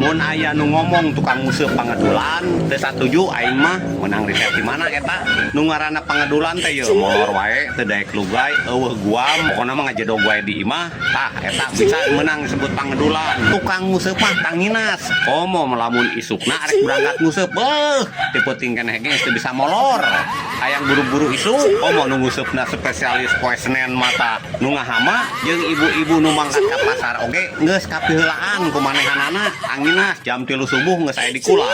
mun aya nu ngomong tukang museup pangadulan teu satuju aing mah menang riset di mana eta nu ngaranna pangadulan teh yeuh molor wae teu daek lugay eueuh guam pokona mah ngajedog wae di imah tah eta bisa menang disebut pangadulan. Tukang museup mah tanginas komo melamun isukna arek berangkat museup beuh tipe tingkeneh ge teu bisa molor hayang buru-buru isuk komo nu nguseupna spesialis poe Senen mata nu ngahama jeung ibu-ibu nu mangkat ka pasar oge geus kapiheulaan kumanehanana anginas jam 3 subuh geus aya di kula.